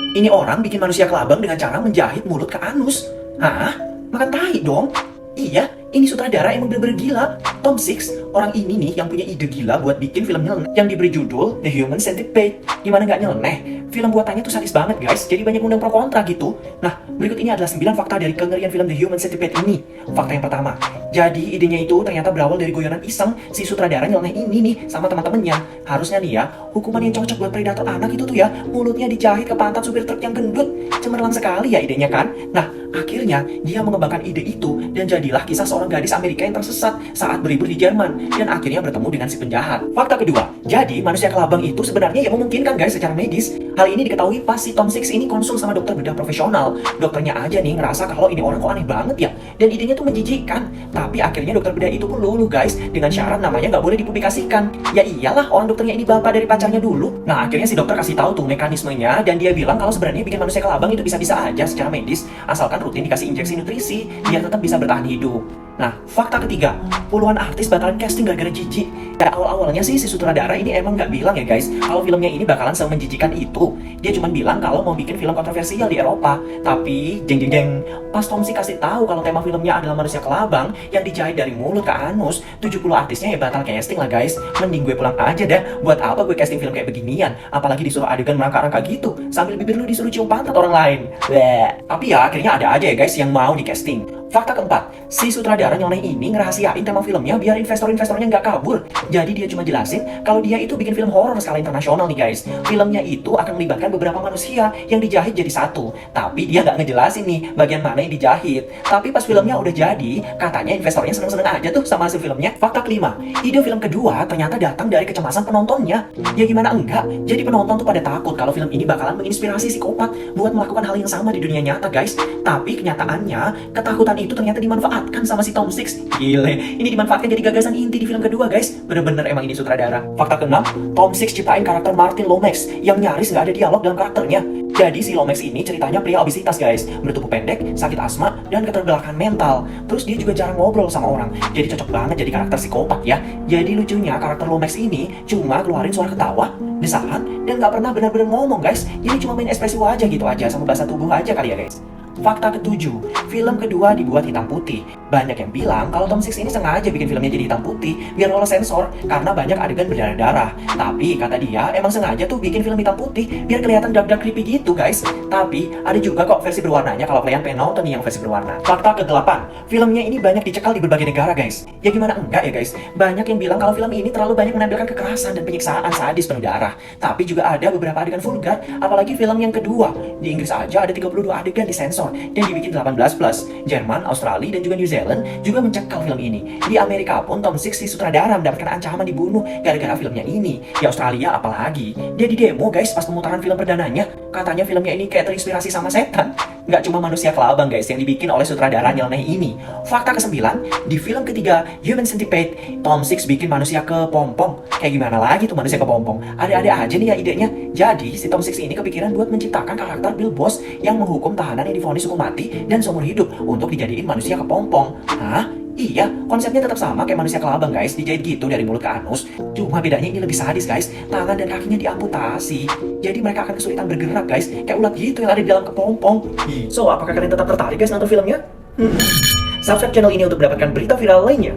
Ini orang bikin manusia kelabang dengan cara menjahit mulut ke anus. Hah? Makan tahi dong? Iya, ini sutradara emang bener-bener gila. Tom Six, orang ini nih yang punya ide gila buat bikin film nyeleneh yang diberi judul The Human Centipede. Gimana nggak nyeleneh? Film buatannya tuh sadis banget guys, jadi banyak undang pro kontra gitu. Nah, berikut ini adalah 9 fakta dari kengerian film The Human Centipede ini. Fakta yang pertama, jadi idenya itu ternyata berawal dari goyonan iseng si sutradara nyeleneh ini nih sama teman-temannya. Harusnya nih ya, hukuman yang cocok buat predator anak itu tuh ya, mulutnya dijahit ke pantat supir truk yang gendut. Cemerlang sekali ya idenya kan? Nah, akhirnya dia mengembangkan ide itu dan jadilah kisah seorang gadis Amerika yang tersesat saat berlibur di Jerman dan akhirnya bertemu dengan si penjahat. Fakta kedua, jadi manusia kelabang itu sebenarnya ya memungkinkan guys secara medis. Hal ini diketahui pas si Tom Six ini konsul sama dokter bedah profesional. Dokternya aja nih ngerasa kalau ini orang kok aneh banget ya, dan idenya tuh menjijikkan. Tapi akhirnya dokter bedah itu pun luluh guys, dengan syarat namanya nggak boleh dipublikasikan. Ya iyalah, orang dokternya ini bapak dari pacarnya dulu. Nah akhirnya si dokter kasih tahu tuh mekanismenya, dan dia bilang kalau sebenarnya bikin manusia kelabang itu bisa-bisa aja secara medis, asalkan rutin dikasih injeksi nutrisi biar tetap bisa bertahan hidup. Nah, fakta ketiga, puluhan artis bakalan casting gara-gara jijik. Ya awal-awalnya sih si sutradara ini emang nggak bilang ya guys kalau filmnya ini bakalan semenjijikan itu. Dia cuma bilang kalau mau bikin film kontroversial di Eropa. Tapi jeng jeng jeng, pas Tom Six kasih tahu kalau tema filmnya adalah manusia kelabang yang dijahit dari mulut ke anus, 70 artisnya ya batal casting lah guys. Mending gue pulang aja dah. Buat apa gue casting film kayak beginian? Apalagi disuruh adegan merangkak-rangkak gitu sambil bibir lu disuruh cium pantat orang lain. Bleh. Tapi ya akhirnya ada aja ya guys yang mau di casting. Fakta keempat, si sutradara nyeleneh ini ngerahasiain tema filmnya biar investor-investornya nggak kabur. Jadi dia cuma jelasin kalau dia itu bikin film horor skala internasional nih guys. Filmnya itu akan melibatkan beberapa manusia yang dijahit jadi satu. Tapi dia nggak ngejelasin nih bagian mana yang dijahit. Tapi pas filmnya udah jadi, katanya investornya seneng-seneng aja tuh sama hasil filmnya. Fakta kelima, ide film kedua ternyata datang dari kecemasan penontonnya. Ya gimana enggak? Jadi penonton tuh pada takut kalau film ini bakalan menginspirasi psikopat buat melakukan hal yang sama di dunia nyata guys. Tapi kenyataannya, ketakutan itu ternyata dimanfaatkan sama si Tom Six. Gile, ini dimanfaatkan jadi gagasan inti di film kedua guys. Bener-bener emang ini sutradara. Fakta keenam, Tom Six ciptain karakter Martin Lomax yang nyaris nggak ada dialog dalam karakternya. Jadi si Lomax ini ceritanya pria obesitas guys, bertubuh pendek, sakit asma, dan keterbelakangan mental. Terus dia juga jarang ngobrol sama orang, jadi cocok banget jadi karakter psikopat ya. Jadi lucunya karakter Lomax ini cuma keluarin suara ketawa, desahan, dan nggak pernah benar-benar ngomong guys. Jadi cuma main ekspresi wajah gitu aja sama bahasa tubuh aja kali ya guys. Fakta ketujuh, film kedua dibuat hitam putih. Banyak yang bilang kalau Tom Six ini sengaja bikin filmnya jadi hitam putih biar lolos sensor karena banyak adegan berdarah-darah. Tapi kata dia emang sengaja tuh bikin film hitam putih biar kelihatan dark-dark creepy gitu guys. Tapi ada juga kok versi berwarnanya kalau kalian pengen nonton nih yang versi berwarna. Fakta ke-8, filmnya ini banyak dicekal di berbagai negara guys. Ya gimana enggak ya guys? Banyak yang bilang kalau film ini terlalu banyak menampilkan kekerasan dan penyiksaan sadis penuh darah. Tapi juga ada beberapa adegan vulgar, apalagi film yang kedua. Di Inggris aja ada 32 adegan disensor dan dibikin 18+. Jerman, Australia, dan juga New Zealand juga mencekal film ini. Di Amerika pun Tom Six si sutradara mendapatkan ancaman dibunuh gara-gara filmnya ini. Di Australia apalagi, dia di demo guys pas pemutaran film perdananya. Katanya filmnya ini kayak terinspirasi sama setan. Nggak cuma manusia kelabang guys yang dibikin oleh sutradara nyeleneh ini. Fakta ke-9, di film ketiga Human Centipede, Tom Six bikin manusia kepompong. Kayak gimana lagi tuh manusia kepompong? Ada-ada aja nih ya idenya. Jadi si Tom Six ini kepikiran buat menciptakan karakter Bill Boss yang menghukum tahanan yang divonis hukum mati dan seumur hidup untuk dijadiin manusia kepompong. Hah? Iya, konsepnya tetap sama kayak manusia kelabang guys, dijahit gitu dari mulut ke anus. Cuma bedanya ini lebih sadis guys, tangan dan kakinya diamputasi. Jadi mereka akan kesulitan bergerak guys, kayak ulat gitu yang ada di dalam kepompong. So, apakah kalian tetap tertarik guys nonton filmnya? Subscribe channel ini untuk mendapatkan berita viral lainnya.